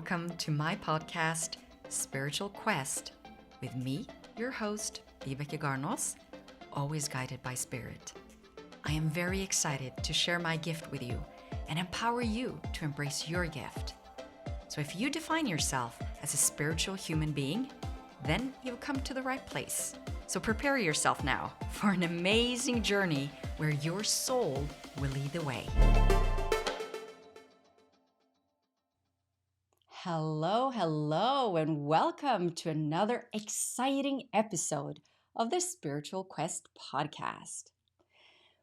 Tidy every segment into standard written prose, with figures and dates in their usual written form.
welcome to my podcast, Spiritual Quest, with me, your host, Vibeke Garnos, always guided by Spirit. I am very excited to share my gift with you and empower you to embrace your gift. So if you define yourself as a spiritual human being, then you've come to the right place. So prepare yourself now for an amazing journey where your soul will lead the way. Hello, and welcome to another exciting episode of the Spiritual Quest podcast.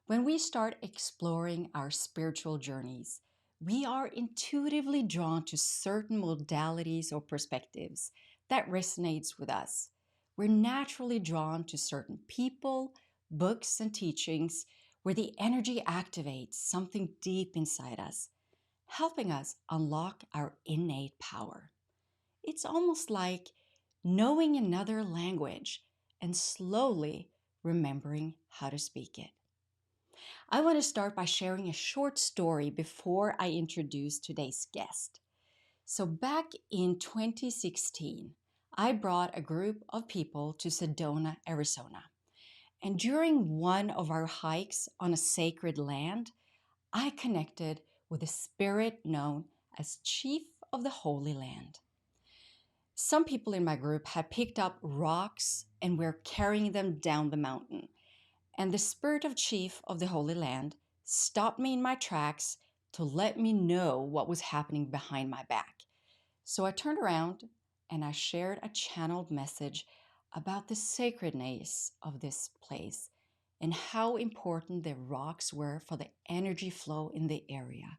When we start exploring our spiritual journeys, we are intuitively drawn to certain modalities or perspectives that resonates with us. We're naturally drawn to certain people, books, and teachings where the energy activates something deep inside us, helping us unlock our innate power. It's almost like knowing another language and slowly remembering how to speak it. I want to start by sharing a short story before I introduce today's guest. So back in 2016, I brought a group of people to Sedona, Arizona. And during one of our hikes on a sacred land, I connected with a spirit known as Chief of the Holy Land. Some people in my group had picked up rocks and were carrying them down the mountain. And the spirit of Chief of the Holy Land stopped me in my tracks to let me know what was happening behind my back. So I turned around and I shared a channeled message about the sacredness of this place and how important the rocks were for the energy flow in the area.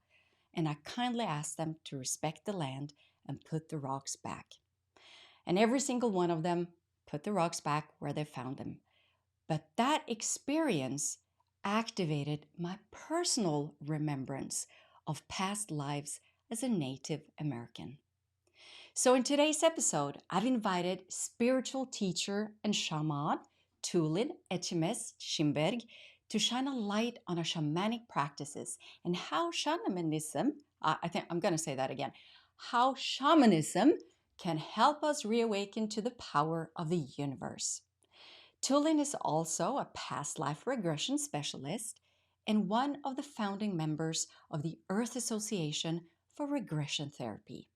And I kindly asked them to respect the land and put the rocks back. And every single one of them put the rocks back where they found them. But that experience activated my personal remembrance of past lives as a Native American. So in today's episode, I've invited spiritual teacher and shaman Tulin Etyemez Schimberg to shine a light on our shamanic practices and how shamanism, how shamanism can help us reawaken to the power of the universe. Tulin is also a past life regression specialist and one of the founding members of the Earth Association for Regression Therapy.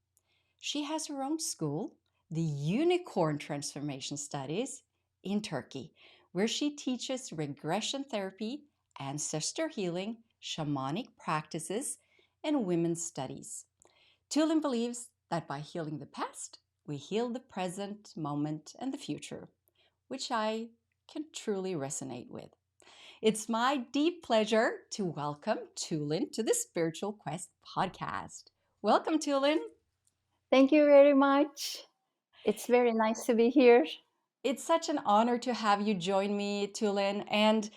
She has her own school, the Unicorn Transformation Studies, in Turkey, where she teaches regression therapy, ancestor healing, shamanic practices, and women's studies. Tulin believes that by healing the past, we heal the present moment and the future, which I can truly resonate with. It's my deep pleasure to welcome Tulin to the Spiritual Quest podcast. Welcome, Tulin. Thank you very much. It's very nice to be here. It's such an honor to have you join me, Tulin. And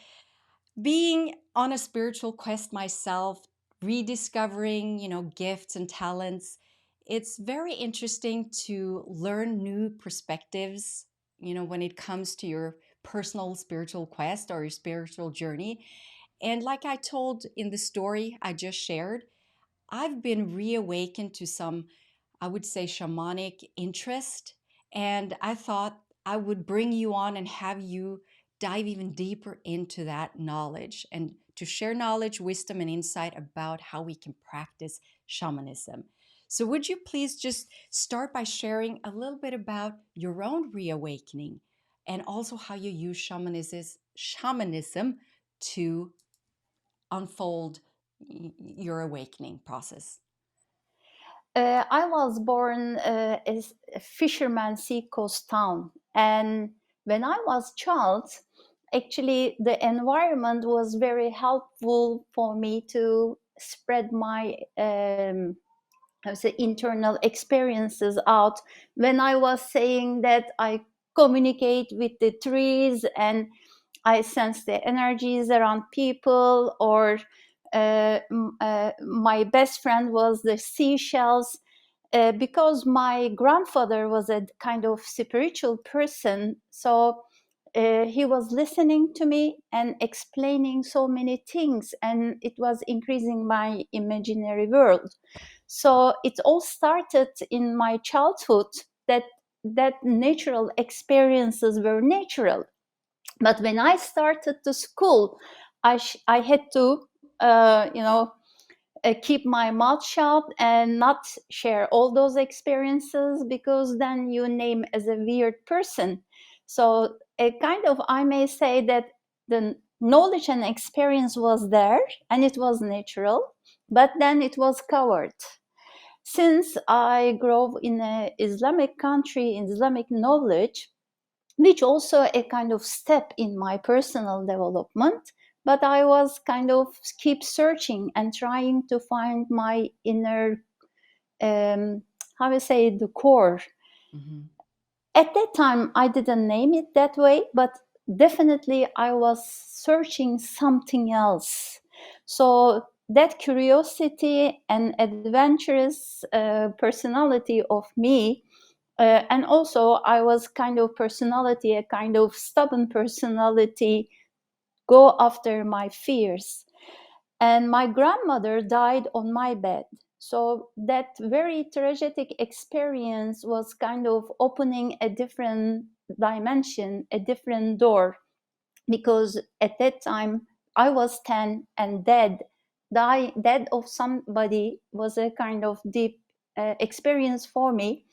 being on a spiritual quest myself, rediscovering, gifts and talents, it's very interesting to learn new perspectives, when it comes to your personal spiritual quest or your spiritual journey. And like I told in the story I just shared, I've been reawakened to some, I would say, shamanic interest. And I thought I would bring you on and have you dive even deeper into that knowledge and to share knowledge, wisdom, and insight about how we can practice shamanism. So, would you please just start by sharing a little bit about your own reawakening and also how you use shamanism to unfold your awakening process? I was born as a fisherman seacoast town, and when I was child, actually the environment was very helpful for me to spread my internal experiences out. When I was saying that I communicate with the trees and I sense the energies around people, or my best friend was the seashells. Because my grandfather was a kind of spiritual person, so he was listening to me and explaining so many things, and it was increasing my imaginary world. So it all started in my childhood, that natural experiences were natural. But when I started to school, I had to, keep my mouth shut and not share all those experiences, because then you name as a weird person. So a kind of, I may say that the knowledge and experience was there and it was natural, but then it was covered. Since I grew up in an Islamic country, in Islamic knowledge, which also a kind of step in my personal development, but I was kind of keep searching and trying to find my inner, how do you say, the core. Mm-hmm. At that time I didn't name it that way, but definitely I was searching something else. So that curiosity and adventurous personality of me, and also I was kind of personality, a kind of stubborn personality, go after my fears. And my grandmother died on my bed. So that very tragic experience was kind of opening a different dimension, a different door, because at that time I was 10, and death of somebody was a kind of deep experience for me.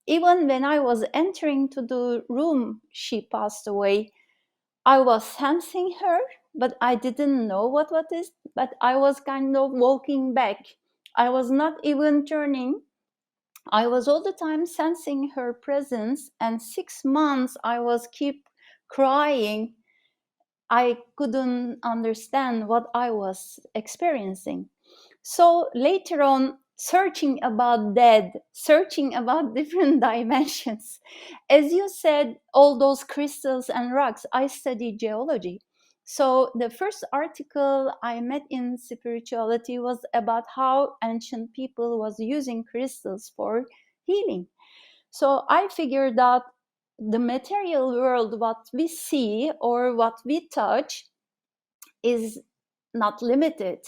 Even when I was entering to the room she passed away, I was sensing her, but I didn't know what is. But I was kind of walking back. I was not even turning. I was all the time sensing her presence, and 6 months I was keep crying. I couldn't understand what I was experiencing. So later on, searching about dead, searching about different dimensions. As you said, all those crystals and rocks, I studied geology. So the first article I met in spirituality was about how ancient people was using crystals for healing. So I figured out the material world, what we see or what we touch, is not limited.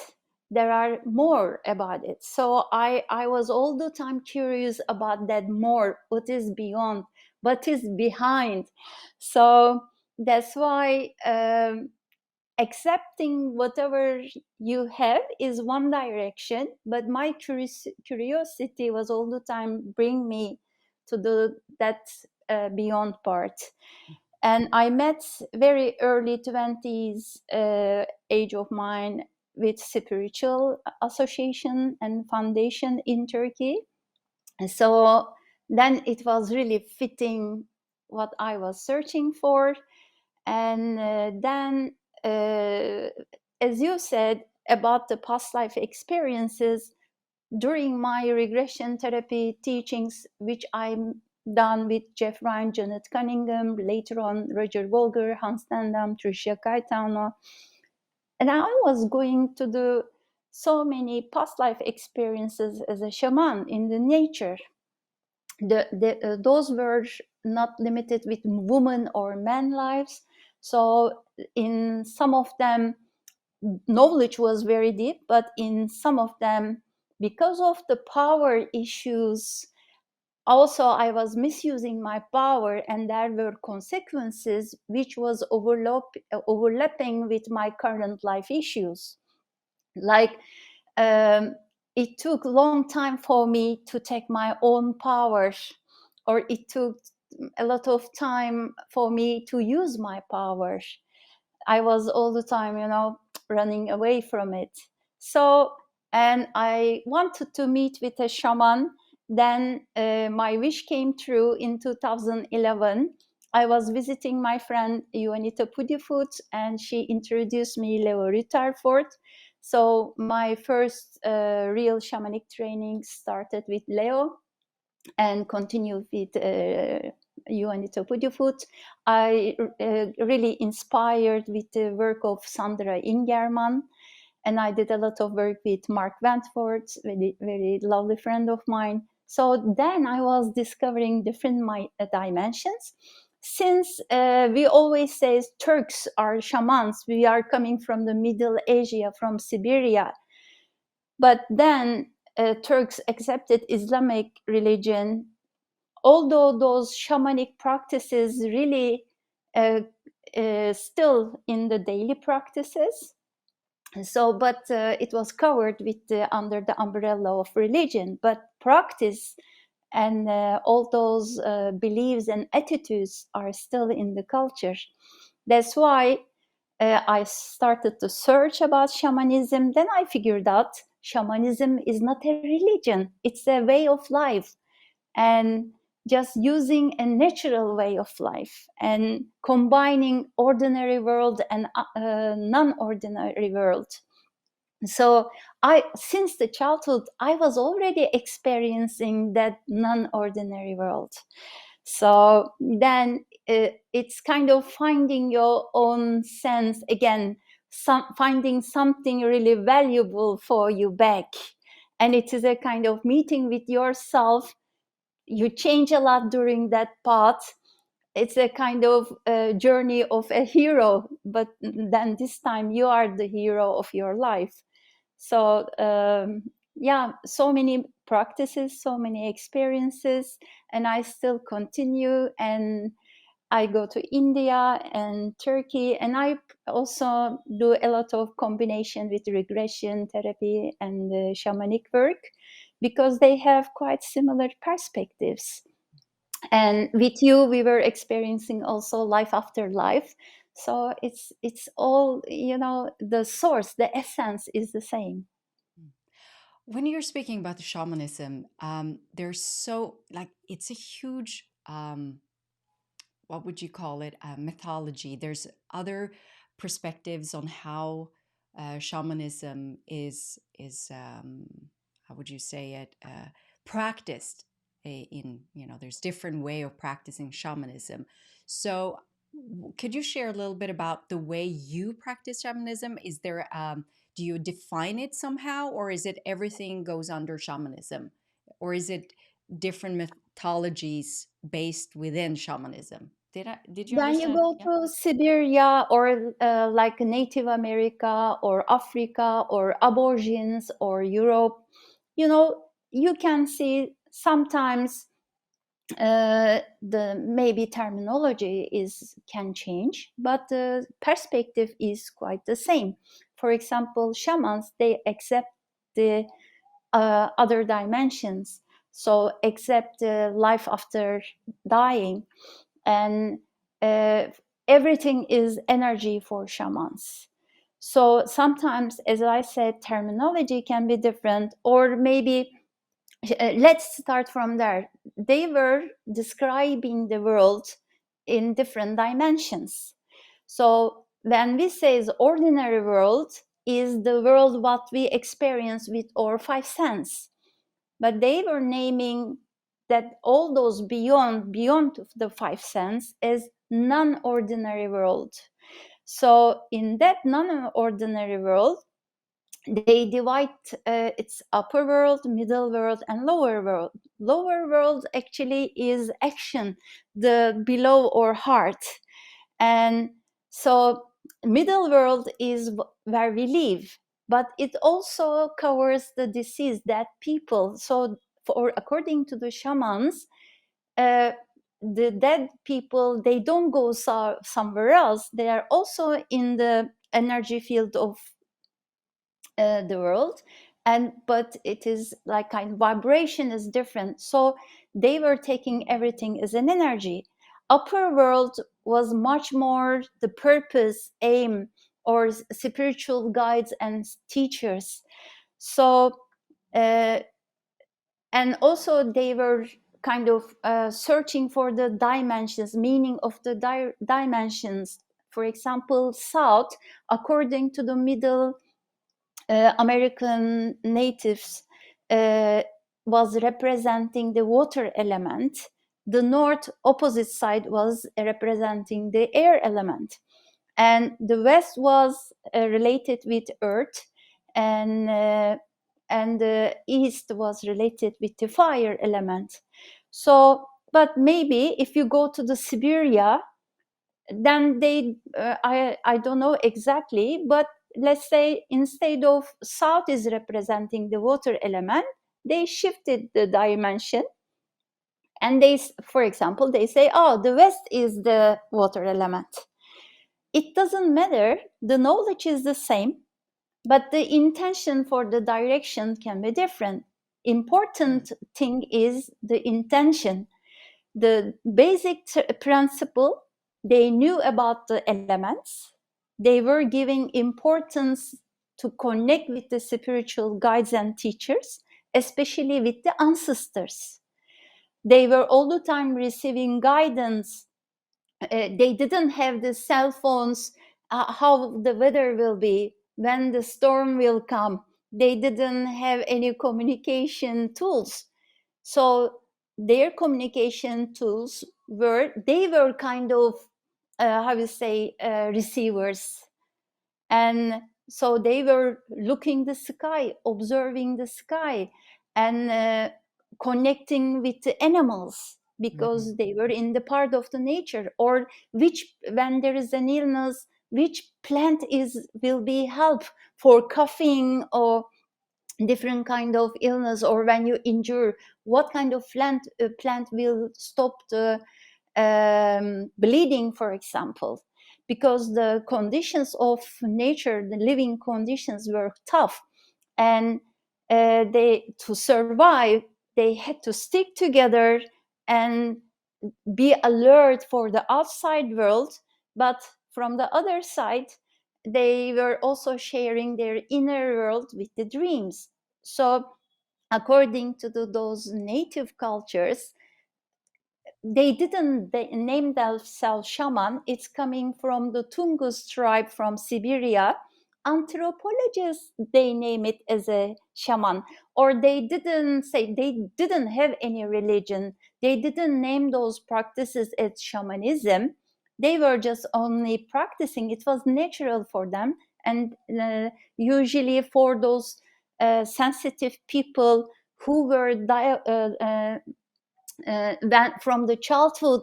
There are more about it. So I was all the time curious about that more, what is beyond, what is behind. So that's why accepting whatever you have is one direction, but my curiosity was all the time bring me to that beyond part. And I met very early 20s age of mine with spiritual association and foundation in Turkey. And so then it was really fitting what I was searching for. And then, as you said about the past life experiences, during my regression therapy teachings, which I'm done with Jeff Ryan, Janet Cunningham, later on Roger Volger, Hans Tandam, Tricia Caetano, and I was going to do so many past life experiences as a shaman in the nature. Those were not limited with woman or man lives. So in some of them, knowledge was very deep, but in some of them, because of the power issues, also I was misusing my power, and there were consequences which was overlapping with my current life issues. Like, it took a long time for me to take my own power, or it took a lot of time for me to use my power. I was all the time, running away from it. So, and I wanted to meet with a shaman. Then my wish came true in 2011. I was visiting my friend Juanita Pudifut, and she introduced me Leo Rutherford. So my first real shamanic training started with Leo and continued with Juanita Pudifut. I really inspired with the work of Sandra Ingerman, and I did a lot of work with Mark Wentford, very, very lovely friend of mine. So then I was discovering different dimensions. Since we always say Turks are shamans, we are coming from the Middle Asia, from Siberia. But then Turks accepted Islamic religion, although those shamanic practices really still in the daily practices. So, but it was covered with under the umbrella of religion, but practice and all those beliefs and attitudes are still in the culture. That's why I started to search about shamanism. Then I figured out shamanism is not a religion, it's a way of life, and just using a natural way of life and combining ordinary world and non-ordinary world. So I, since the childhood, I was already experiencing that non-ordinary world. So then it's kind of finding your own sense again, finding something really valuable for you back. And it is a kind of meeting with yourself. You change a lot during that path. It's a kind of journey of a hero, but then this time you are the hero of your life. So yeah, so many practices, so many experiences, and I still continue. And I go to India and Turkey, and I also do a lot of combination with regression therapy and shamanic work, because they have quite similar perspectives. And with you, we were experiencing also life after life. So it's all, you know, the source, the essence is the same. When you're speaking about the shamanism, there's so like it's a huge what would you call it, mythology. There's other perspectives on how shamanism is how would you say it, practiced in, you know, there's different way of practicing shamanism. So could you share a little bit about the way you practice shamanism? Is there do you define it somehow, or is it everything goes under shamanism, or is it different mythologies based within shamanism? Did you When you understand? go Yeah. to Siberia or like Native America or Africa or Aborigines or Europe, you know, you can see sometimes the maybe terminology is can change, but the perspective is quite the same. For example, shamans, they accept the other dimensions, so accept life after dying, and uh, everything is energy for shamans. So sometimes, as I said, terminology can be different, or maybe let's start from there. They were describing the world in different dimensions. So when we say the ordinary world is the world what we experience with our five senses, but they were naming that all those beyond the five senses as non-ordinary world. So in that non-ordinary world, they divide its upper world, middle world, and lower world. Lower world actually is action, the below or heart. And so middle world is where we live, but it also covers the disease that people. So for according to the shamans, uh, the dead people, they don't go somewhere else. They are also in the energy field of the world, and but it is like kind of vibration is different. So they were taking everything as an energy. Upper world was much more the purpose, aim, or spiritual guides and teachers. So uh, and also they were kind of searching for the dimensions, meaning of the dimensions. For example, south, according to the middle American natives, uh, was representing the water element. The north opposite side was representing the air element, and the west was related with earth, and the east was related with the fire element. So, but maybe if you go to the Siberia, then they I don't know exactly, but let's say instead of south is representing the water element, they shifted the dimension, and they, for example, they say, oh, the west is the water element. It doesn't matter, the knowledge is the same, but the intention for the direction can be different. Important thing is the intention. The basic principle, they knew about the elements, they were giving importance to connect with the spiritual guides and teachers, especially with the ancestors. They were all the time receiving guidance. They didn't have the cell phones, how the weather will be, when the storm will come. They didn't have any communication tools. So their communication tools were, they were kind of, how you say, receivers. And so they were looking the sky, observing the sky, and connecting with the animals, because they were in the part of the nature, or which, when there is an illness, which plant is will be help for coughing or different kind of illness, or when you injure, what kind of plant will stop the bleeding, for example, because the conditions of nature, the living conditions, were tough, and they, to survive, they had to stick together and be alert for the outside world, but from the other side, they were also sharing their inner world with the dreams. So according to those native cultures, they name themselves shaman. It's coming from the Tungus tribe from Siberia. Anthropologists, they name it as a shaman, or they didn't say, they didn't have any religion. They didn't name those practices as shamanism. They were just only practicing. It was natural for them, and usually for those sensitive people who were that from the childhood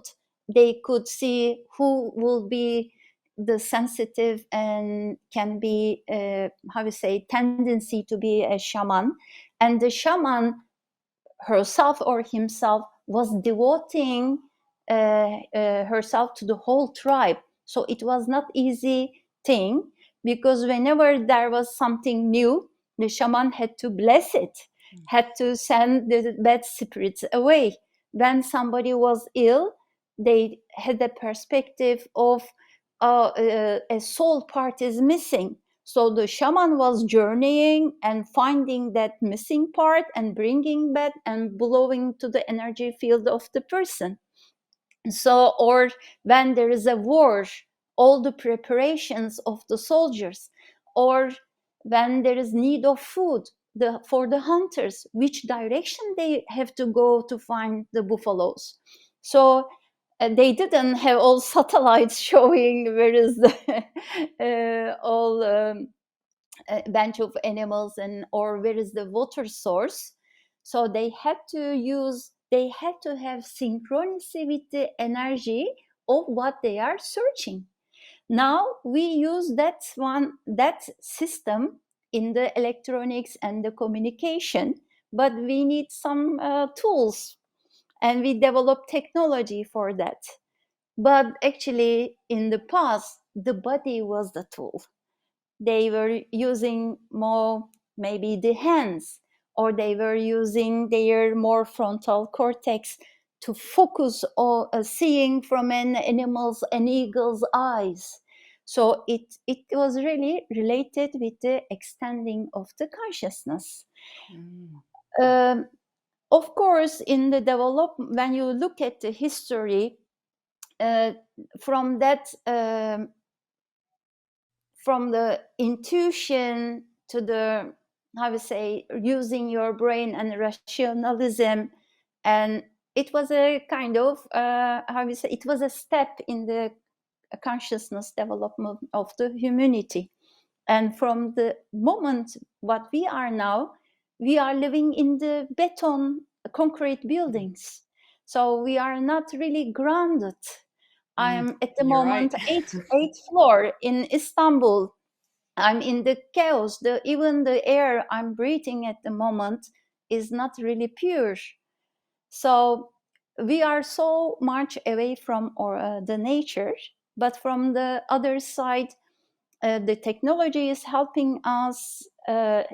they could see who will be the sensitive and can be, how you say, tendency to be a shaman. And the shaman herself or himself was devoting herself to the whole tribe. So it was not easy thing, because whenever there was something new, the shaman had to bless it, had to send the bad spirits away. When somebody was ill, they had the perspective of a soul part is missing. So the shaman was journeying and finding that missing part and bringing back and blowing to the energy field of the person. So, or when there is a war, all the preparations of the soldiers, or when there is need of food, for the hunters, which direction they have to go to find the buffaloes. So they didn't have all satellites showing where is the all a bunch of animals, and or where is the water source. So they had to have synchronicity with the energy of what they are searching. Now we use that system in the electronics and the communication, but we need some tools, and we develop technology for that. But actually in the past, the body was the tool. They were using more maybe the hands, or they were using their more frontal cortex to focus on seeing from an animal's, an eagle's eyes. So it was really related with the extending of the consciousness. um, of course, in the development, when you look at the history, uh, from that from the intuition to the, how to say, using your brain and rationalism, and it was a kind of, how to say, it was a step in the consciousness development of the humanity. And from the moment what we are now, we are living in the beton concrete buildings, so we are not really grounded. I'm at the You're right. moment eighth floor in Istanbul. I'm in the chaos. Even the air I'm breathing at the moment is not really pure. So we are so much away from the nature, but from the other side, the technology is helping us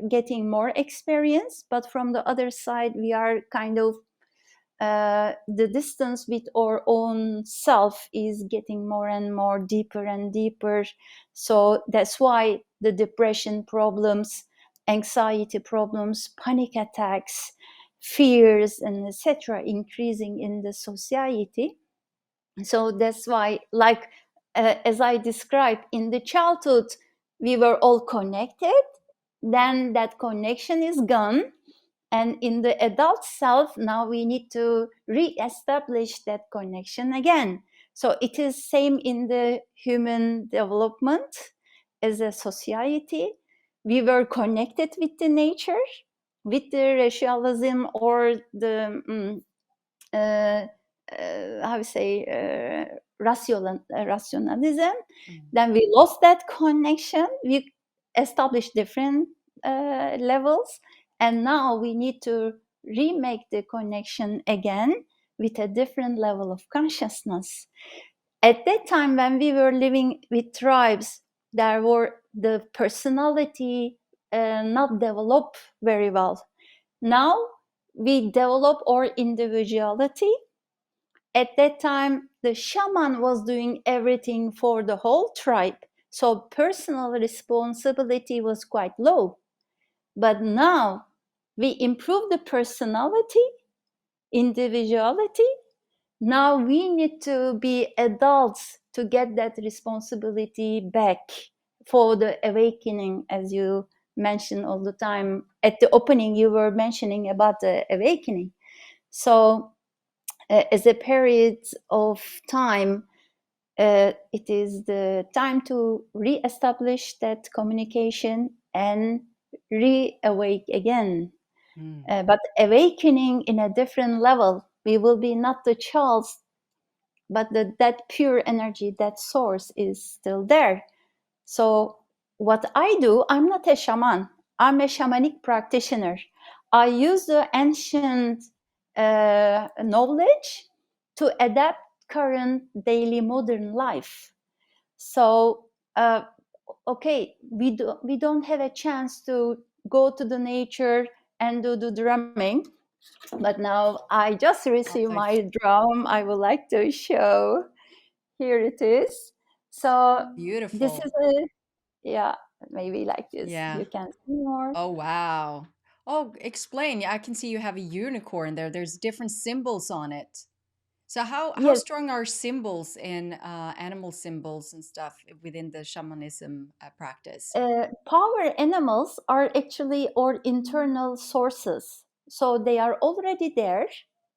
getting more experience, but from the other side, we are kind of the distance with our own self is getting more and more deeper and deeper. So that's why the depression problems, anxiety problems, panic attacks, fears, and etc. increasing in the society. So that's why, like as I described, in the childhood we were all connected, then that connection is gone, and in the adult self now we need to re-establish that connection again. So it is same in the human development. As a society, we were connected with the nature, with the rationalism or the uh, how to say rationalism. Then we lost that connection. We established different levels, and now we need to remake the connection again with a different level of consciousness. At that time, when we were living with tribes, there were the personality not developed very well. Now we develop our individuality. At that time, the shaman was doing everything for the whole tribe, so personal responsibility was quite low. But now we improve the personality, individuality. Now we need to be adults to get that responsibility back for the awakening, as you mention all the time. At the opening, you were mentioning about the awakening. So as a period of time, it is the time to re-establish that communication and re-awake again. But awakening in a different level, we will be not the child, but that pure energy, that source is still there. So what I do, I'm not a shaman, I'm a shamanic practitioner. I use the ancient knowledge to adapt current daily modern life. So okay, we don't have a chance to go to the nature and do the drumming, but now I just received my drum. I would like to show. Here it is. So this Beautiful. is a, yeah, maybe like this. Yeah. You can see more. Oh, wow. Oh, explain. Yeah, I can see you have a unicorn there. There's different symbols on it. So how Yes, strong are symbols in animal symbols and stuff within the shamanism practice? power animals are actually our internal sources. So they are already there,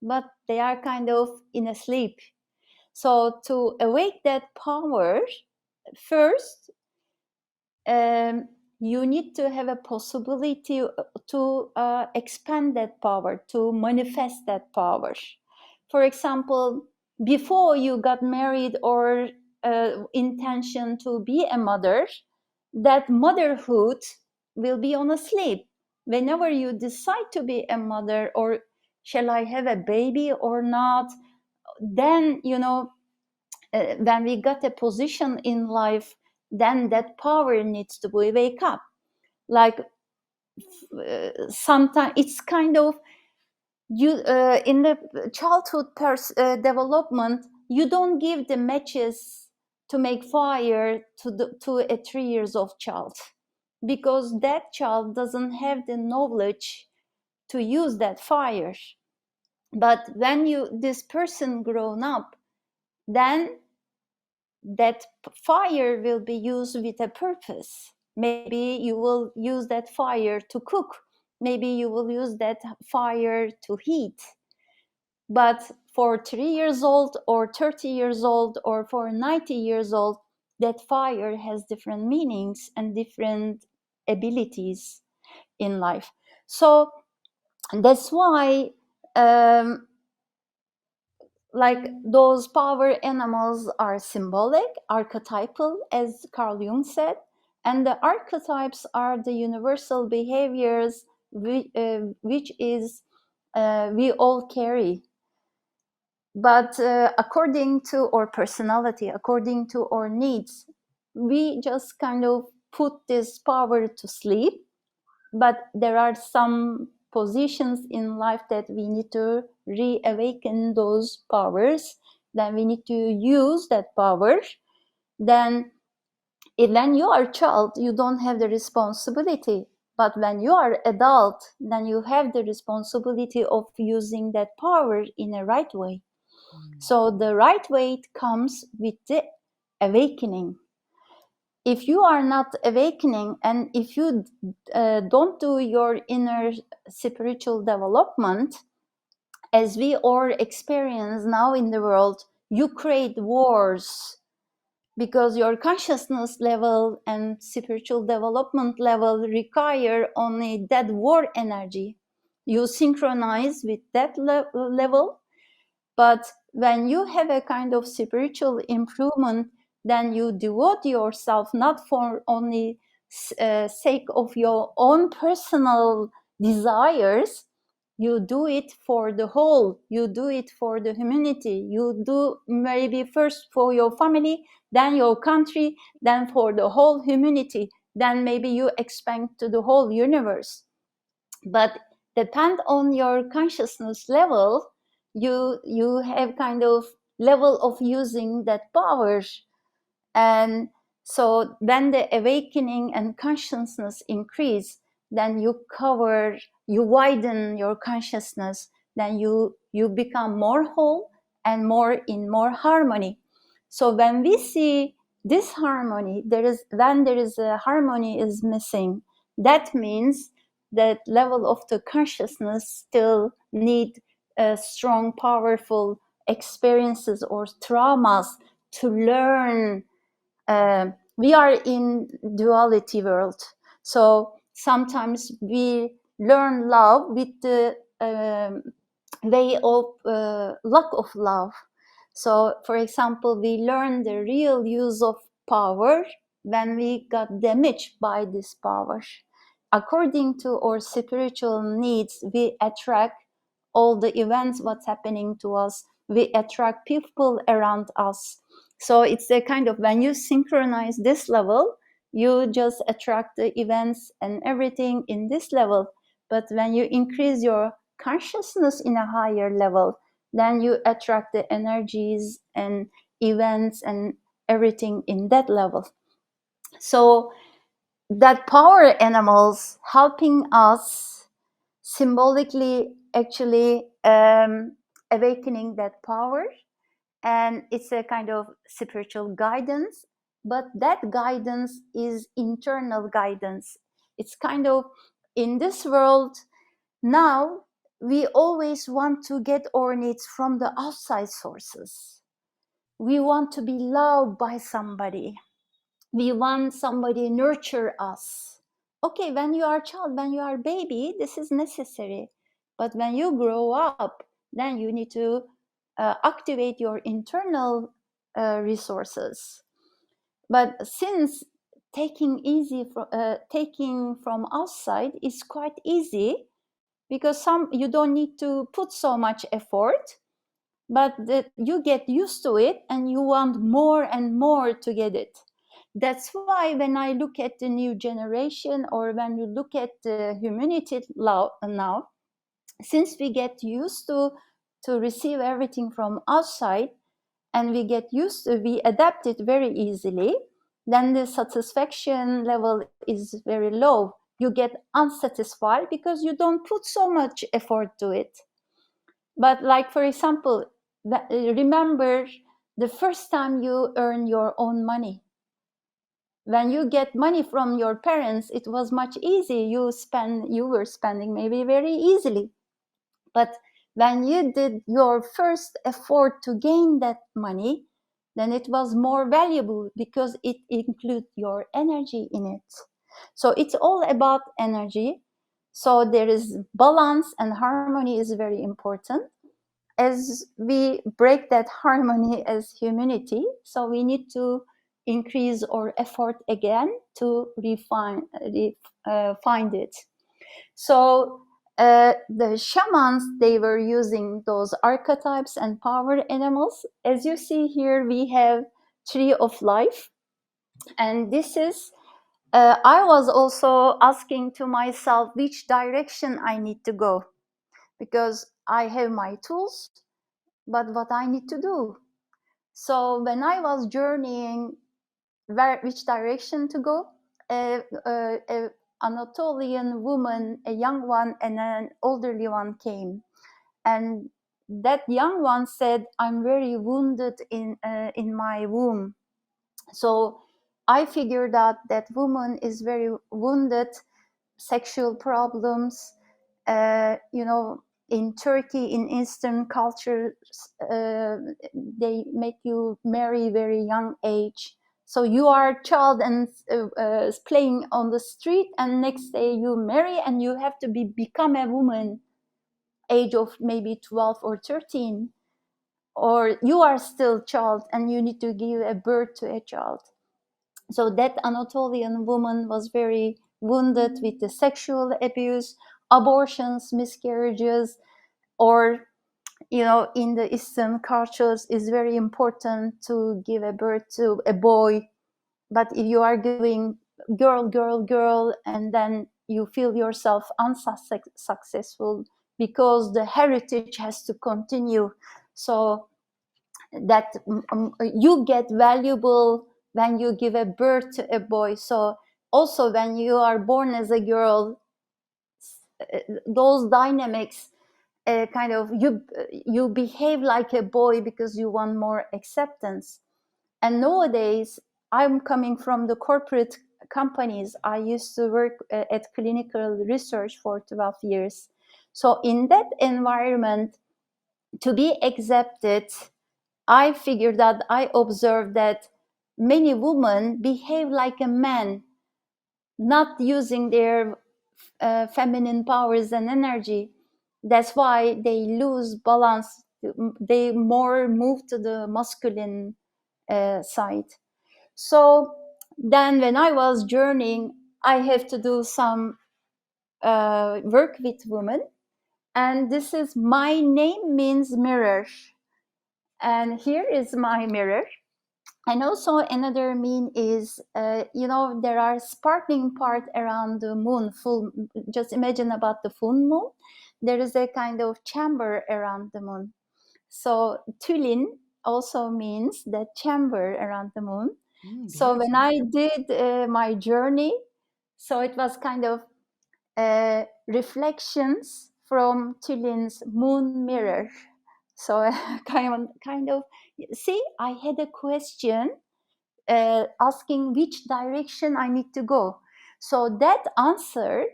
but they are kind of in a sleep. So to awake that power, first, you need to have a possibility to expand that power, to manifest that power. For example, before you got married or intention to be a mother, that motherhood will be on a sleep. Whenever you decide to be a mother, or shall I have a baby or not, then when we got a position in life, then that power needs to be wake up. Like sometimes it's kind of you in the childhood development, you don't give the matches to make fire to a 3 years old child, because that child doesn't have the knowledge to use that fire. But when you this person grown up, then that fire will be used with a purpose. Maybe you will use that fire to cook. Maybe you will use that fire to heat. But for 3 years old or 30 years old or for 90 years old, that fire has different meanings and different abilities in life. So that's why like those power animals are symbolic, archetypal, as Carl Jung said, and the archetypes are the universal behaviors which is we all carry. But according to our personality, according to our needs, we just kind of put this power to sleep. But there are some positions in life that we need to reawaken those powers. Then we need to use that power. Then when you are a child, you don't have the responsibility. But when you are adult, then you have the responsibility of using that power in a right way. So the right way comes with the awakening. If you are not awakening, and if you don't do your inner spiritual development, as we all experience now in the world, you create wars, because your consciousness level and spiritual development level require only that war energy. You synchronize with that level. But when you have a kind of spiritual improvement, then you devote yourself not for only sake of your own personal desires. You do it for the whole. You do it for the humanity. You do maybe first for your family, then your country, then for the whole humanity. Then maybe you expand to the whole universe. But depend on your consciousness level, you have kind of level of using that power. And so when the awakening and consciousness increase, then you widen your consciousness, then you become more whole and more harmony. So when we see this harmony, when there is a harmony is missing, that means that level of the consciousness still need strong, powerful experiences or traumas to learn. We are in duality world, so sometimes we learn love with the way of lack of love. So for example, we learn the real use of power when we got damaged by this power. According to our spiritual needs, we attract all the events what's happening to us. We attract people around us. So it's a kind of, when you synchronize this level, you just attract the events and everything in this level. But when you increase your consciousness in a higher level, then you attract the energies and events and everything in that level. So that power animals helping us symbolically actually awakening that power, and it's a kind of spiritual guidance, but that guidance is internal guidance. It's kind of, in this world now, we always want to get our needs from the outside sources. We want to be loved by somebody. We want somebody nurture us. Okay, when you are a child, when you are a baby, this is necessary. But when you grow up, then you need to activate your internal resources. But since taking from outside is quite easy, because you don't need to put so much effort, but that you get used to it and you want more and more to get it. That's why when I look at the new generation, or when you look at the humanity now, since we get used to receive everything from outside, and we adapt it very easily, then the satisfaction level is very low. You get unsatisfied because you don't put so much effort to it. But like, for example, remember the first time you earn your own money. When you get money from your parents, it was much easy. You were spending maybe very easily. But when you did your first effort to gain that money, then it was more valuable because it includes your energy in it. So it's all about energy. So there is balance, and harmony is very important. As we break that harmony as humanity, so we need to increase our effort again to find it. So the shamans, they were using those archetypes and power animals. As you see here, we have tree of life, and this is I was also asking to myself which direction I need to go, because I have my tools, but what I need to do. So when I was journeying which direction to go, a Anatolian woman, a young one and an elderly one came, and that young one said, "I'm very wounded in my womb." So I figured out that woman is very wounded, sexual problems. In Turkey, in Eastern cultures, they make you marry very young age. So you are a child and playing on the street, and next day you marry and you have to become a woman, age of maybe 12 or 13, or you are still child and you need to give a birth to a child. So that Anatolian woman was very wounded with the sexual abuse, abortions, miscarriages, or in the Eastern cultures, is very important to give a birth to a boy. But if you are giving girl, girl, girl, and then you feel yourself unsuccessful because the heritage has to continue. So that you get valuable when you give a birth to a boy. So also when you are born as a girl, those dynamics kind of you behave like a boy because you want more acceptance. And nowadays, I'm coming from the corporate companies. I used to work at clinical research for 12 years. So in that environment, to be accepted, I figured that I observed that many women behave like a man, not using their feminine powers and energy. That's why they lose balance. They more move to the masculine side. So then, when I was journeying, I have to do some work with women, and this is my name means mirror, and here is my mirror. And also another mean is, there are sparkling part around the moon, full. Just imagine about the full moon. There is a kind of chamber around the moon. So Tulin also means that chamber around the moon. So when Beautiful. I did my journey, so it was kind of reflections from Tulin's moon mirror. So kind of, see, I had a question asking which direction I need to go. So that answer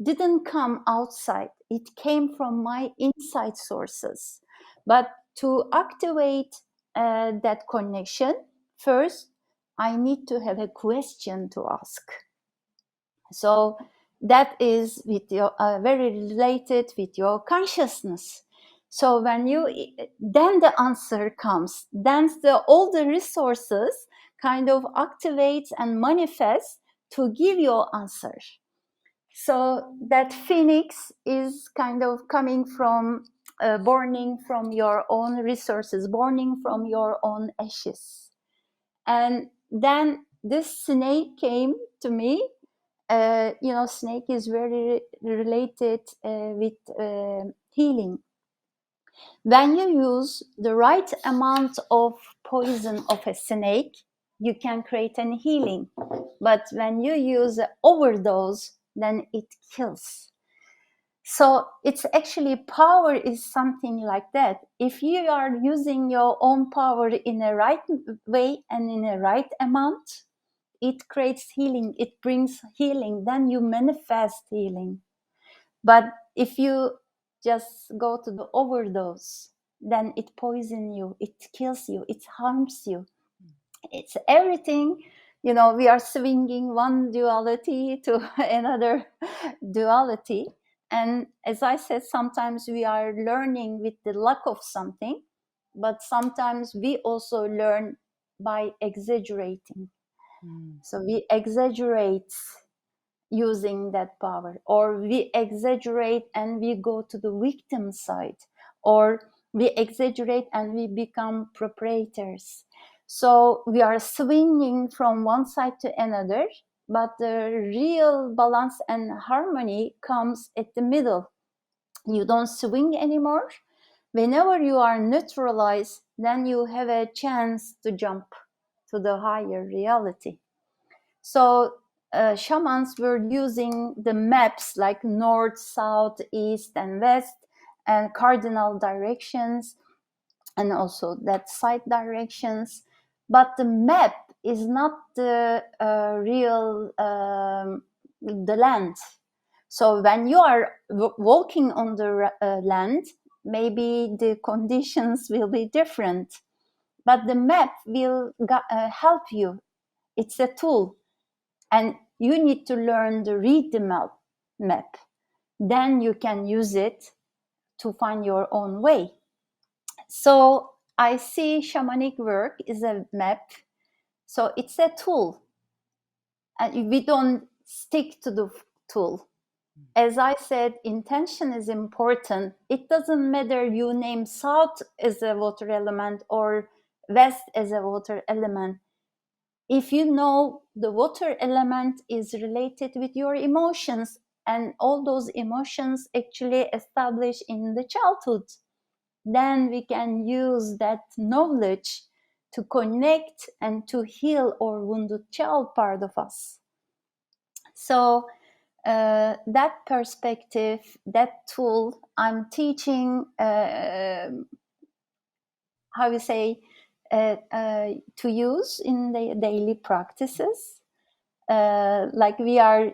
didn't come outside, it came from my inside sources. But to activate that connection, first, I need to have a question to ask. So that is with your very related with your consciousness. So when you then the answer comes, then all the resources kind of activates and manifest to give your answer. So that phoenix is kind of coming from burning from your own resources, burning from your own ashes. And then this snake came to me. Snake is very related with healing. When you use the right amount of poison of a snake, you can create an healing. But when you use an overdose, then it kills. So it's actually power is something like that. If you are using your own power in a right way and in a right amount, it creates healing, it brings healing, then you manifest healing. But if you just go to the overdose, then it poisons you, it kills you, it harms you. It's everything, we are swinging one duality to another duality. And as I said, sometimes we are learning with the lack of something, but sometimes we also learn by exaggerating. So we exaggerate using that power, or we exaggerate and we go to the victim side, or we exaggerate and we become proprietors. So we are swinging from one side to another, but the real balance and harmony comes at the middle. You don't swing anymore. Whenever you are neutralized, then you have a chance to jump to the higher reality. So shamans were using the maps like north, south, east, and west, and cardinal directions, and also that side directions. But the map is not the real the land. So when you are walking on the land, maybe the conditions will be different, but the map will help you. It's a tool, and you need to learn to read the map. Then you can use it to find your own way. So I see shamanic work is a map. So it's a tool, and we don't stick to the tool. As I said, intention is important. It doesn't matter you name south as a water element or west as a water element. If you know the water element is related with your emotions, and all those emotions actually established in the childhood, then we can use that knowledge to connect and to heal our wounded child part of us. So that perspective, that tool, I'm teaching how you say to use in the daily practices. Like we are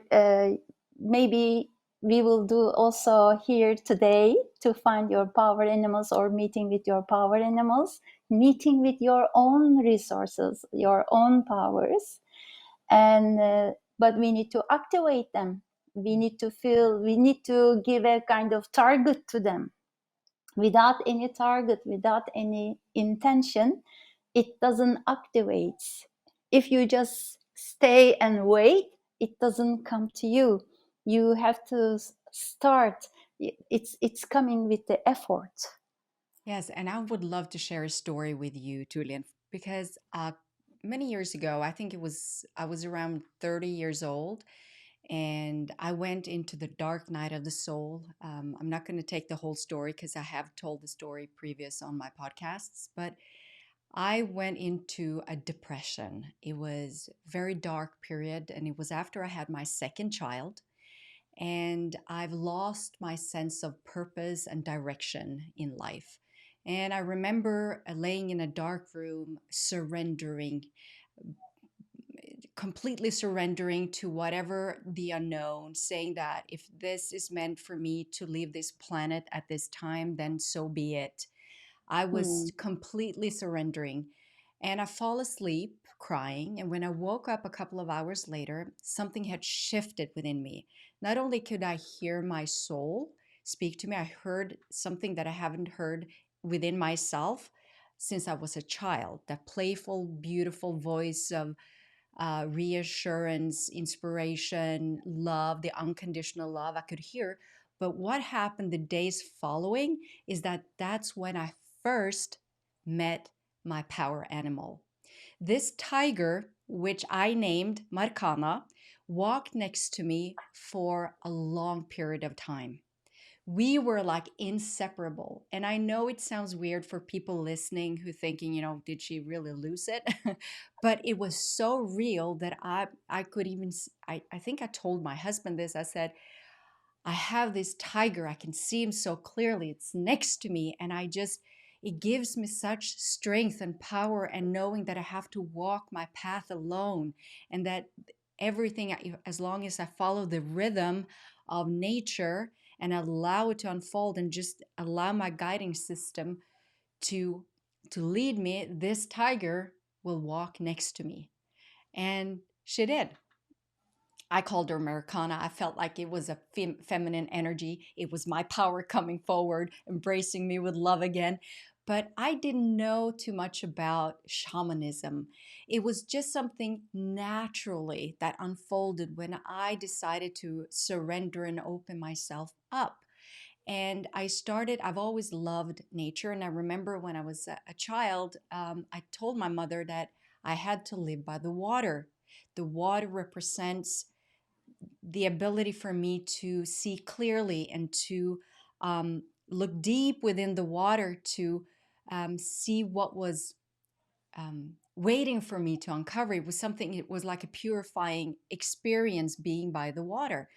maybe we will do also here today to find your power animals, or meeting with your power animals, meeting with your own resources, your own powers, and but we need to activate them. We need to feel, we need to give a kind of target to them. Without any target, without any intention, it doesn't activate. If you just stay and wait, it doesn't come to you. You have to start. It's coming with the effort. Yes, and I would love to share a story with you, Tulin, because many years ago, I think I was around 30 years old, and I went into the dark night of the soul. I'm not going to take the whole story because I have told the story previous on my podcasts, but I went into a depression. It was a very dark period, and it was after I had my second child, and I've lost my sense of purpose and direction in life. And I remember laying in a dark room, surrendering, completely surrendering to whatever the unknown, saying that if this is meant for me to leave this planet at this time, then so be it. I Hmm. was completely surrendering. And I fall asleep crying. And when I woke up a couple of hours later, something had shifted within me. Not only could I hear my soul speak to me, I heard something that I haven't heard within myself since I was a child, that playful, beautiful voice of reassurance, inspiration, love, the unconditional love I could hear. But what happened the days following is that that's when I first met my power animal. This tiger, which I named Marcana, walked next to me for a long period of time. We were like inseparable. And I know it sounds weird for people listening who thinking, did she really lose it? But it was so real that I could even I think I told my husband this. I said, I have this tiger. I can see him so clearly. It's next to me. And it gives me such strength and power, and knowing that I have to walk my path alone, and that everything, as long as I follow the rhythm of nature and allow it to unfold and just allow my guiding system to lead me, this tiger will walk next to me. And she did. I called her Americana. I felt like it was a feminine energy. It was my power coming forward, embracing me with love again. but I didn't know too much about shamanism. It was just something naturally that unfolded when I decided to surrender and open myself up. And I've always loved nature. And I remember when I was a child, I told my mother that I had to live by the water. The water represents the ability for me to see clearly and to look deep within the water to see what was waiting for me to uncover. It was something, it was like a purifying experience being by the water.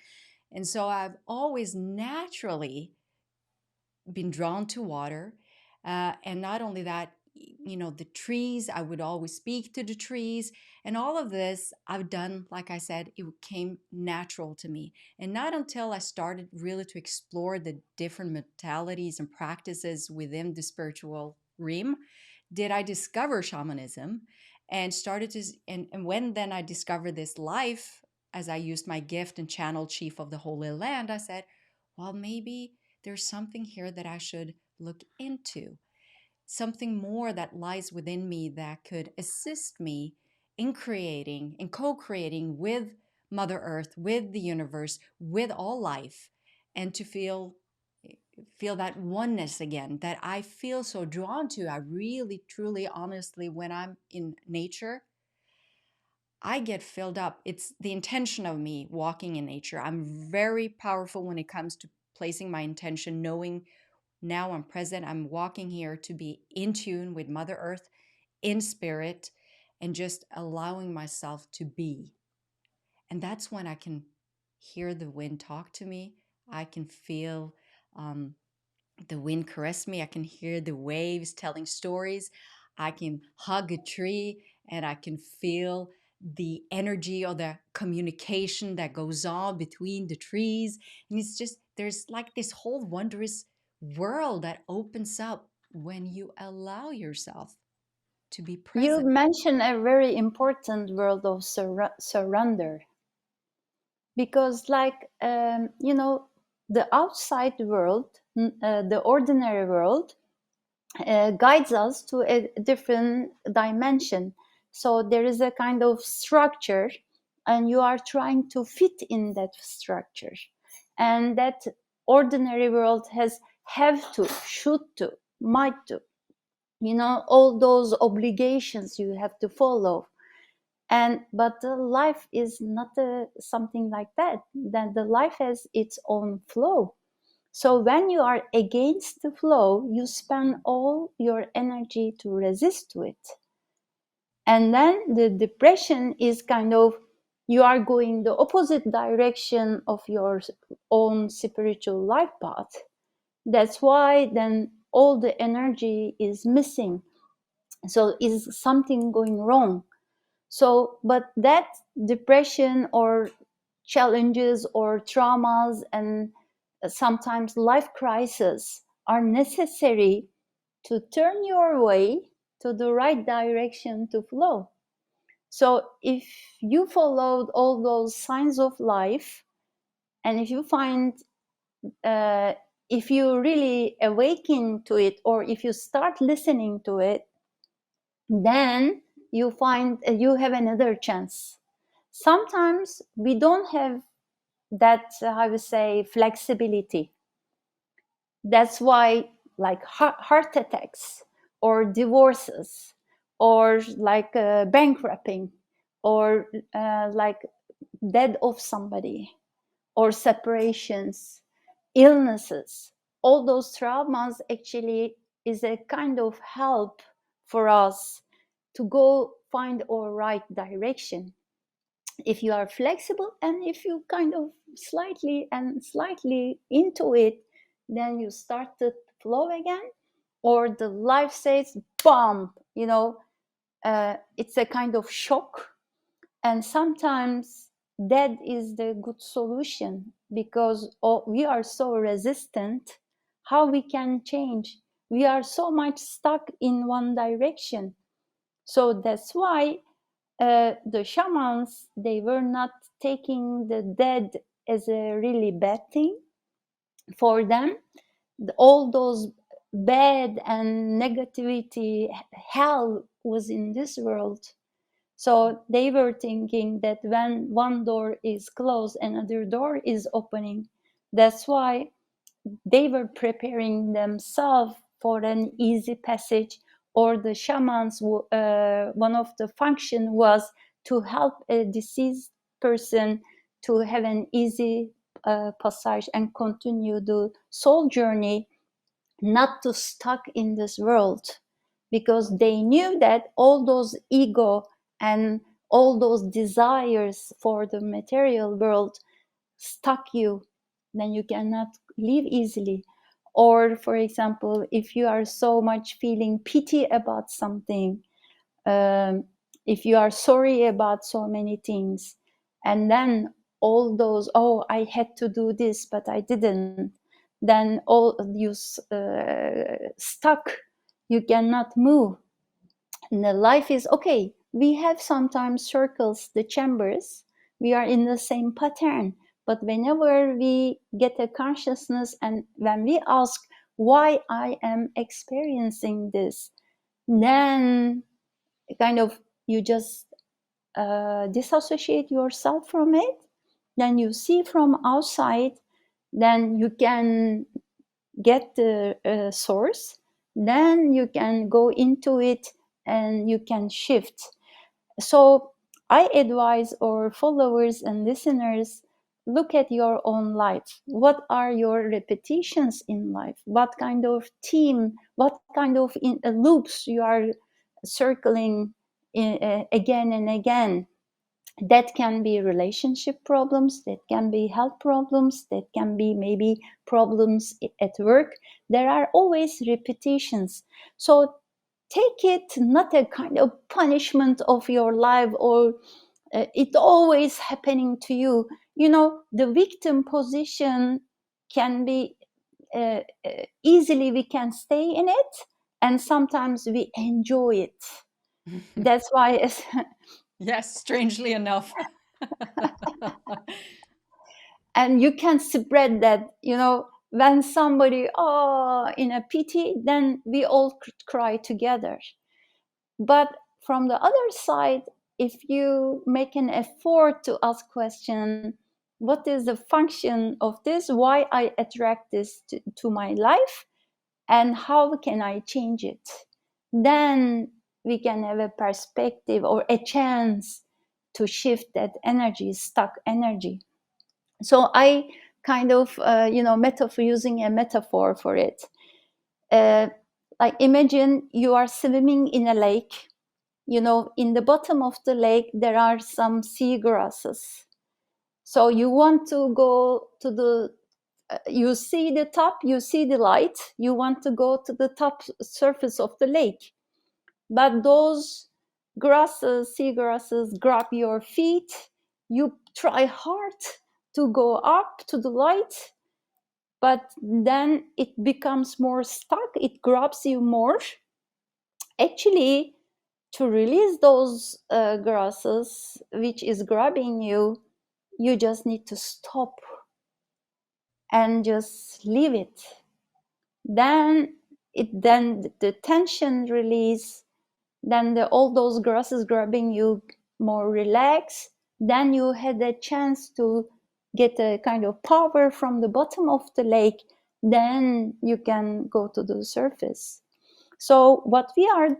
And so I've always naturally been drawn to water. And not only that, the trees, I would always speak to the trees. And all of this I've done, like I said, it came natural to me. And not until I started really to explore the different modalities and practices within the spiritual realm did I discover shamanism and started to, and when then I discovered this life, as I used my gift and channeled Chief of the Holy Land, I said, well, maybe there's something here that I should look into, something more that lies within me that could assist me in creating and co-creating with Mother Earth, with the universe, with all life, and to feel that oneness again that I feel so drawn to. I really, truly, honestly, when I'm in nature, I get filled up. It's the intention of me walking in nature. I'm very powerful when it comes to placing my intention, knowing now I'm present. I'm walking here to be in tune with Mother Earth, in spirit, and just allowing myself to be. And that's when I can hear the wind talk to me. I can feel um, the wind caress me. I can hear the waves telling stories. I can hug a tree and I can feel the energy or the communication that goes on between the trees. And it's just, there's like this whole wondrous world that opens up when you allow yourself to be You present. mentioned a very important word of surrender, because, like, the outside world, the ordinary world, guides us to a different dimension. So there is a kind of structure, and you are trying to fit in that structure. And that ordinary world has have to, should to, might to, all those obligations you have to follow. And but the life is not something like that. Then the life has its own flow. So when you are against the flow, you spend all your energy to resist to it. And then the depression is kind of, you are going the opposite direction of your own spiritual life path. That's why then all the energy is missing. So is something going wrong? So, but that depression or challenges or traumas and sometimes life crises are necessary to turn your way to the right direction to flow. So if you followed all those signs of life, and if you find, uh, if you really awaken to it, or if you start listening to it, then you find you have another chance. Sometimes we don't have that, I would say, flexibility. That's why, like, heart attacks or divorces, or like bankrupting, or like death of somebody, or separations, illnesses, all those traumas actually is a kind of help for us to go find our right direction. If you are flexible and if you kind of slightly into it, then you start to flow again, or the life says bomb, it's a kind of shock. And sometimes that is the good solution, because we are so resistant. How we can change? We are so much stuck in one direction. So that's why the shamans, they were not taking the dead as a really bad thing. For them, all those bad and negativity, hell was in this world. So they were thinking that when one door is closed, another door is opening. That's why they were preparing themselves for an easy passage, or the shamans, one of the function was to help a deceased person to have an easy passage and continue the soul journey, not to stuck in this world, because they knew that all those ego and all those desires for the material world stuck you, then you cannot live easily. Or for example, if you are so much feeling pity about something, um, if you are sorry about so many things, and then all those, oh, I had to do this but I didn't, then all you stuck, you cannot move. And the life is okay, we have sometimes circles, the chambers, we are in the same pattern, but whenever we get a consciousness and when we ask why I am experiencing this, then kind of you just disassociate yourself from it, then you see from outside, then you can get the source, then you can go into it and you can shift. So I advise our followers and listeners, look at your own life. What are your repetitions in life? What kind of theme, what kind of loops you are circling again and again? That can be relationship problems, that can be health problems, that can be maybe problems at work. There are always repetitions. So take it not a kind of punishment of your life, or it always happening to you. You know, the victim position can be easily, we can stay in it, and sometimes we enjoy it. That's why Yes, strangely enough. and you can spread that, you know, when somebody, oh, in a pity, then we all cry together. But from the other side, if you make an effort to ask question, what is the function of this, why I attract this to my life, and how can I change it, then we can have a perspective or a chance to shift that energy, stuck energy. So I kind of, metaphor, using a metaphor for it. Uh, like imagine you are swimming in a lake. You know, in the bottom of the lake, there are some seagrasses. So you want to go to the, you see the top, you see the light, you want to go to the top surface of the lake. But those grasses, seagrasses, grab your feet. You try hard to go up to the light, but then it becomes more stuck, it grabs you more. Actually, to release those grasses which is grabbing you, you just need to stop and just leave it. Then the tension release, then all those grasses grabbing you more relaxed, then you had a chance to get a kind of power from the bottom of the lake, then you can go to the surface. So what we are,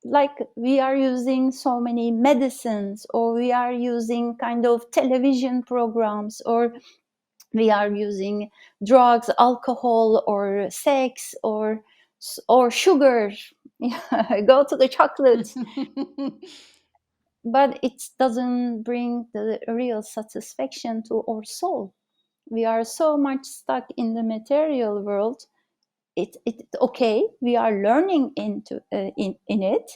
like, we are using so many medicines, or we are using kind of television programs, or we are using drugs, alcohol, or sex, or sugar. Go to the chocolate, but it doesn't bring the real satisfaction to our soul. We are so much stuck in the material world. It okay, we are learning into in it.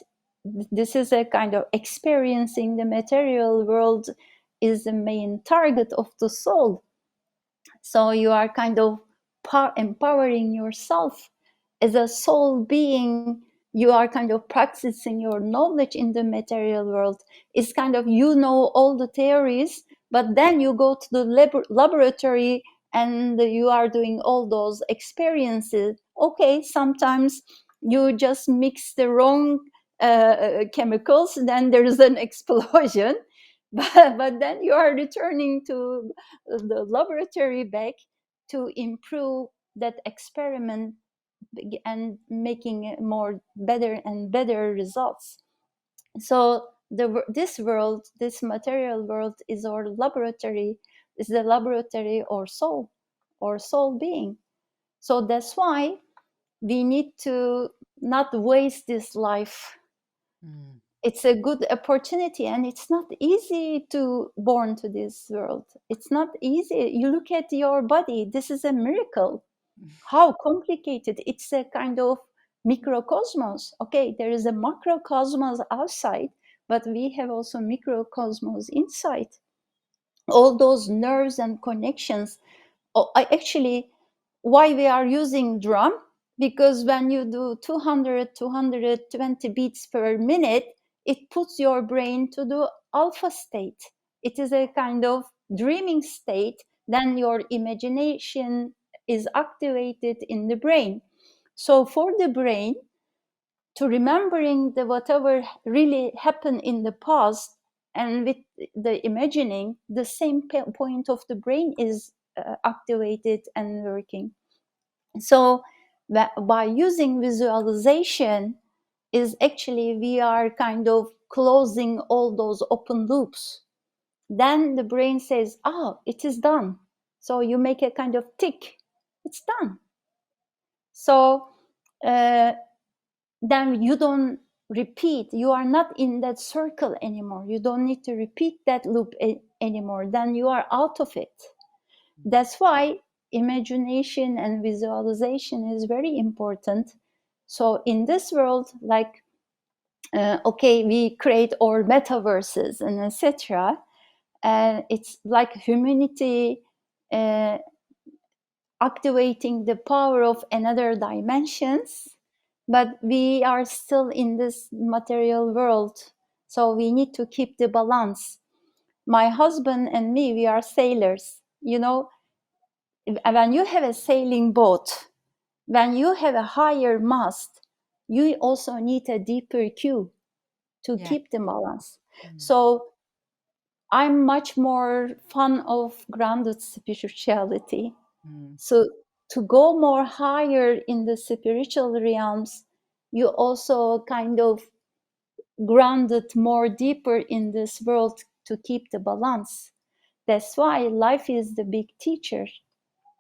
This is a kind of experiencing the material world is the main target of the soul. So you are kind of empowering yourself as a soul being. You are kind of practicing your knowledge in the material world. It's kind of, you know, all the theories, but then you go to the laboratory and you are doing all those experiences Okay, sometimes you just mix the wrong chemicals, then there's an explosion. But then you are returning to the laboratory back to improve that experiment and making more better and better results. So this world, this material world, is our laboratory, is the laboratory or soul being. So that's why we need to not waste this life. Mm. It's a good opportunity, and it's not easy to born to this world. It's not easy. You look at your body, this is a miracle. How complicated. It's a kind of microcosmos. Okay, there is a macrocosmos outside, but we have also microcosmos inside. All those nerves and connections. Oh, I actually, why we are using drum? Because when you do 200, 220 beats per minute, it puts your brain to the alpha state. It is a kind of dreaming state. Then your imagination is activated in the brain. So for the brain to remembering the whatever really happened in the past, and with the imagining, the same point of the brain is activated and working. So by using visualization is actually we are kind of closing all those open loops. Then the brain says, oh, it is done. So you make a kind of tick, it's done. So uh, then you don't repeat, you are not in that circle anymore, you don't need to repeat that loop anymore, then you are out of it. That's why imagination and visualization is very important. So in this world, like okay, we create our metaverses and etc, and it's like humanity uh, activating the power of another dimensions, but we are still in this material world, so we need to keep the balance. My husband and me, we are sailors, you know. When you have a sailing boat, when you have a higher mast, you also need a deeper keel to Yeah. keep the balance. Mm. So I'm much more fan of grounded spirituality. Mm. So to go more higher in the spiritual realms, you also kind of grounded more deeper in this world to keep the balance. That's why life is the big teacher.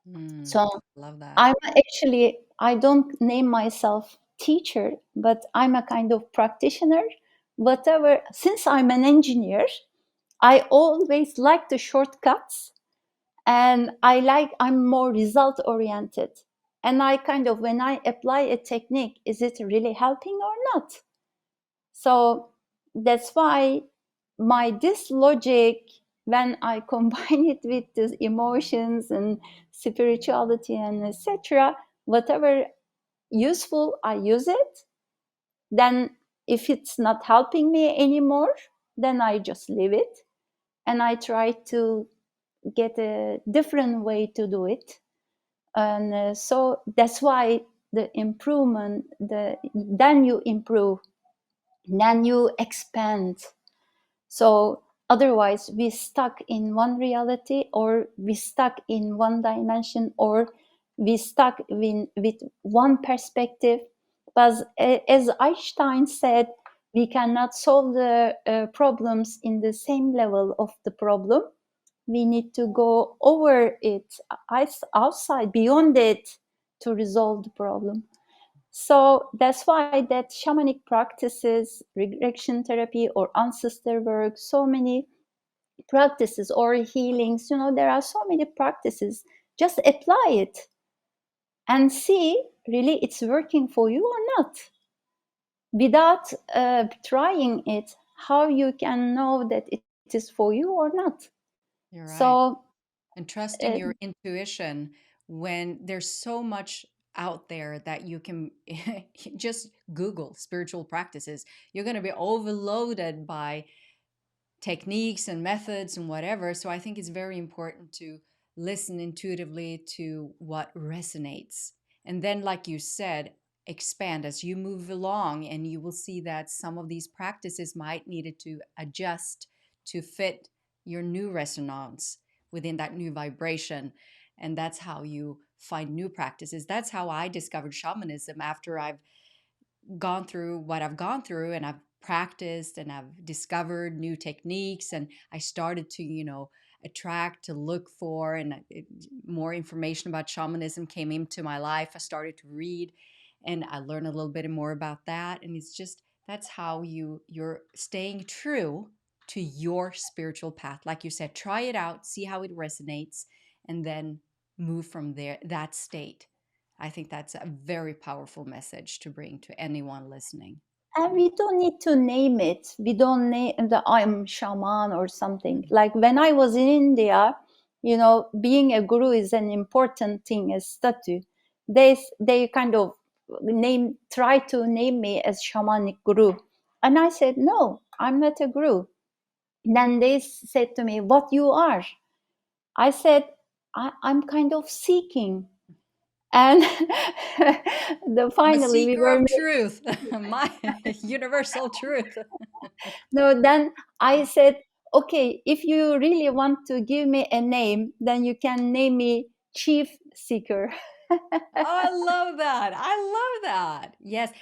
Mm. So Love that. I'm actually, I don't name myself teacher, but I'm a kind of practitioner. Whatever, since I'm an engineer, I always like the shortcuts, and I'm more result oriented. And I kind of, when I apply a technique, is it really helping or not? So that's why my this logic, when I combine it with the emotions and spirituality and etc, whatever useful, I use it. Then if it's not helping me anymore, then I just leave it, and I try to get a different way to do it. And so that's why the improvement, then you improve, then you expand. So otherwise we stuck in one reality, or we stuck in one dimension, or we stuck with one perspective. But as Einstein said, we cannot solve the problems in the same level of the problem. We need to go over it, outside, beyond it, to resolve the problem. So that's why that shamanic practices, regression therapy or ancestor work, so many practices, or healings, there are so many practices. Just apply it and see really it's working for you or not. Without trying it, how you can know that it is for you or not? You're right. So And trusting uh, your intuition when there's so much out there that you can just Google spiritual practices. You're going to be overloaded by techniques and methods and whatever. So I think it's very important to listen intuitively to what resonates And then, like you said, expand as you move along, and you will see that some of these practices might needed to adjust to fit your new resonance within that new vibration. And that's how you find new practices. That's how I discovered shamanism after I've gone through what I've gone through, and I've practiced and I've discovered new techniques, and I started to, attract, to look for, and more information about shamanism came into my life. I started to read and I learned a little bit more about that, and it's just that's how you're staying true to your spiritual path. Like you said, try it out, see how it resonates, and then move from there, that state. I think that's a very powerful message to bring to anyone listening. And we don't need to name it. We don't name the I'm shaman or something. Like when I was in India, being a guru is an important thing, a statue. They kind of try to name me as shamanic guru. And I said, no, I'm not a guru. Then they said to me, what you are? I said, I'm kind of seeking. And I'm a finally we seeker were of truth, my universal truth. no, then I said, okay, if you really want to give me a name, then you can name me Chief Seeker. Oh, I love that. I love that. Yes,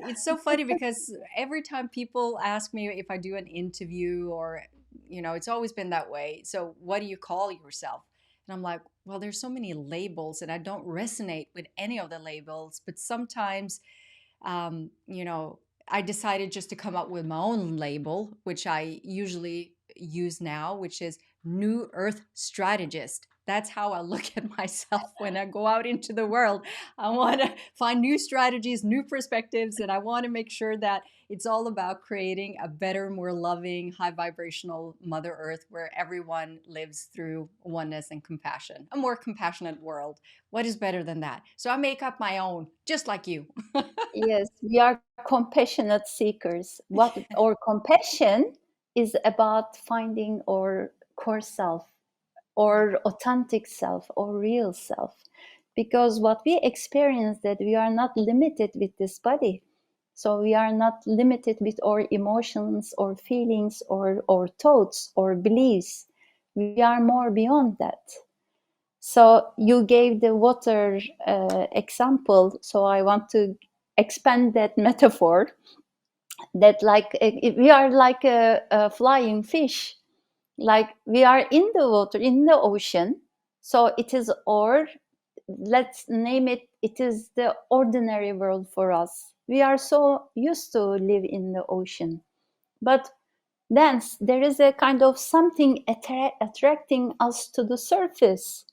it's so funny because every time people ask me if I do an interview or it's always been that way. So, what do you call yourself? And I'm like, well, there's so many labels and I don't resonate with any of the labels, but sometimes I decided just to come up with my own label, which I usually use now, which is New Earth Strategist. That's how I look at myself when I go out into the world. I want to find new strategies, new perspectives, and I want to make sure that it's all about creating a better, more loving, high vibrational Mother Earth where everyone lives through oneness and compassion, a more compassionate world. What is better than that? So I make up my own, just like you. Yes, we are compassionate seekers. What or compassion is about finding our core self or authentic self or real self. Because what we experience that we are not limited with this body. So we are not limited with our emotions or feelings or thoughts or beliefs. We are more beyond that. So you gave the water example. So I want to expand that metaphor that we are like a flying fish, like we are in the water, in the ocean. So it is, or let's name it, it is the ordinary world for us. We are so used to live in the ocean. But then there is a kind of something attracting us to the surface.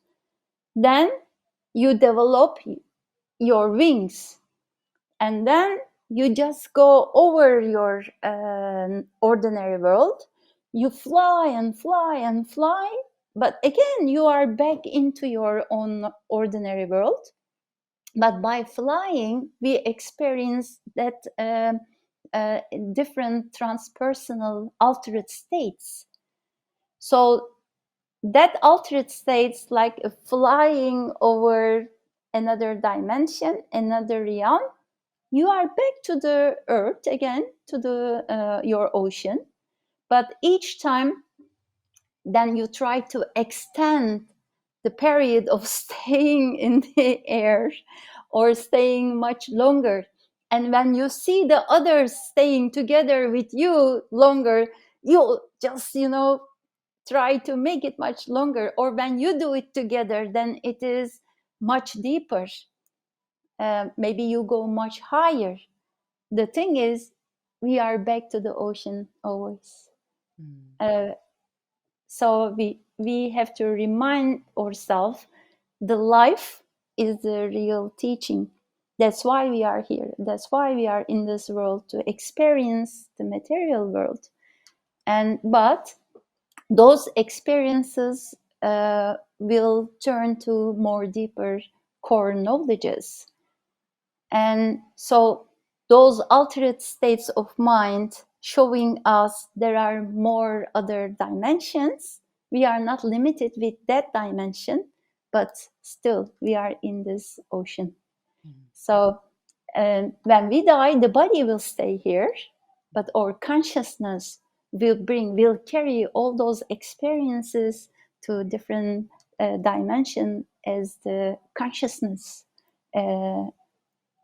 Then you develop your wings, and then you just go over your ordinary world. You fly and fly and fly, but again you are back into your own ordinary world. But by flying we experience that uh, different transpersonal altered states. So that altered states, like flying over another dimension, another realm, you are back to the earth again, to the your ocean. But each time then you try to extend the period of staying in the air or staying much longer. And when you see the others staying together with you longer, you just try to make it much longer. Or when you do it together, then it is much deeper. Maybe you go much higher. The thing is, we are back to the ocean always. Mm. Uh, so we have to remind ourselves the life is the real teaching. That's why we are here. That's why we are in this world, to experience the material world. And but those experiences will turn to more deeper core knowledges. And so those altered states of mind showing us there are more other dimensions. We are not limited with that dimension, but still we are in this ocean. Mm. So, when we die, the body will stay here, but our consciousness will carry all those experiences to different dimension as the consciousness, uh,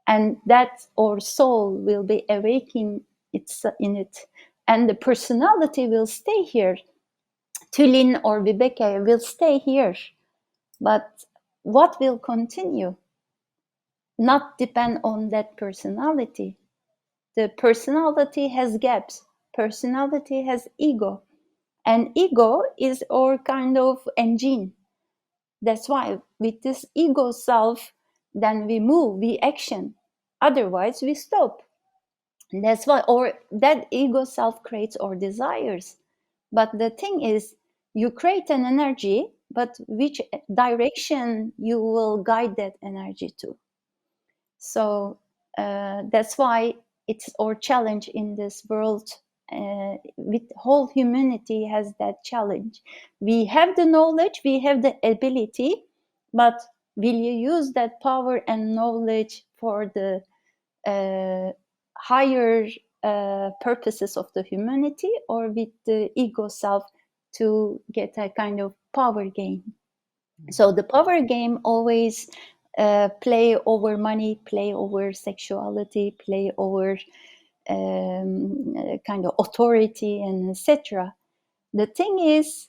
and that our soul will be awakening it's in it, and the personality will stay here. Tulin or Vibeke will stay here, but what will continue? Not depend on that personality. The personality has gaps. Personality has ego. And ego is our kind of engine. That's why with this ego self, then we move, we action. Otherwise, we stop. And that's why, or that ego self creates our desires. But the thing is, you create an energy, but which direction you will guide that energy to? So that's why it's our challenge in this world. With whole humanity has that challenge. We have the knowledge, we have the ability, but will you use that power and knowledge for the uh, higher purposes of the humanity, or with the ego self to get a kind of power gain? So the power game always play over money, play over sexuality, play over kind of authority, and etc. The thing is,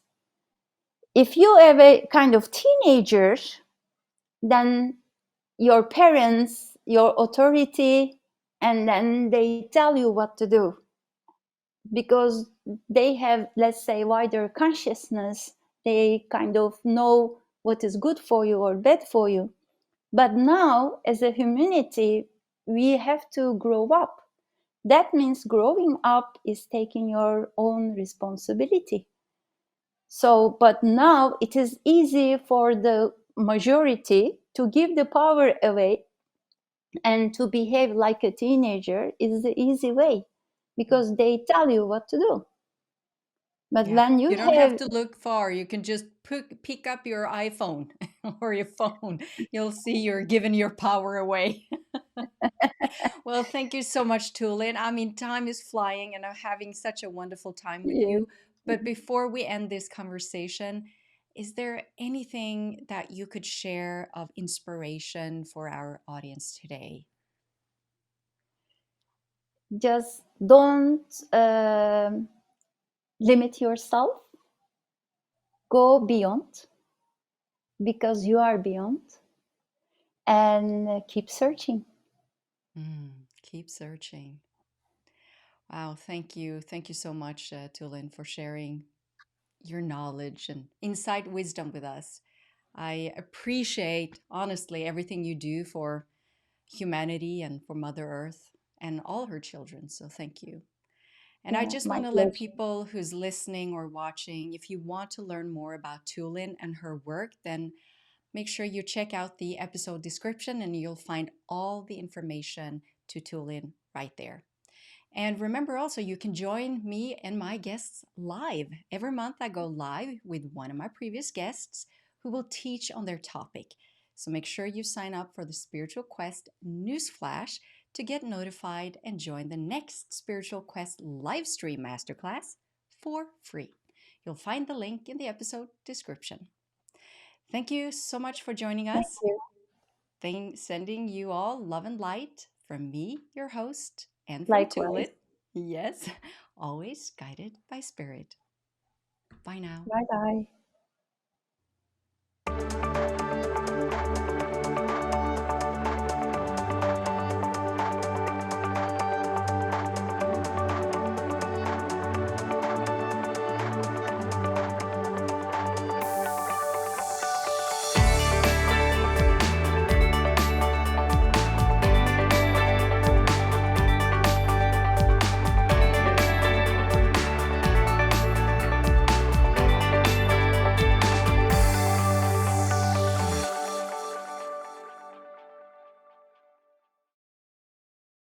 if you have a kind of teenager, then your parents, your authority, and then they tell you what to do because they have, let's say, wider consciousness. They kind of know what is good for you or bad for you. But now, as a humanity, we have to grow up. That means growing up is taking your own responsibility. So, but now it is easy for the majority to give the power away and to behave like a teenager is the easy way because they tell you what to do. But Yeah, when you you don't have have, to look far. You can just pick up your iPhone or your phone. You'll see you're giving your power away. Well, thank you so much, Tulin. I mean, time is flying and I'm having such a wonderful time with yeah, you. But before we end this conversation, is there anything that you could share of inspiration for our audience today? just don't limit yourself, go beyond because you are beyond, and keep searching. Keep searching. Wow, thank you. Thank you so much, Tulin, for sharing your knowledge and insight wisdom with us. I appreciate, honestly, everything you do for humanity and for Mother Earth and all her children. So thank you. And I Yeah, just my want to let pleasure. people who's listening or watching, if you want to learn more about Tulin and her work, then make sure you check out the episode description and you'll find all the information to Tulin right there. And remember also, you can join me and my guests live. Every month, I go live with one of my previous guests who will teach on their topic. So make sure you sign up for the Spiritual Quest newsflash to get notified and join the next Spiritual Quest live stream masterclass for free. You'll find the link in the episode description. Thank you so much for joining Thank us. you. Sending you all love and light from me, your host, and from Likewise. Tulin. Yes, always guided by spirit. Bye now. Bye bye.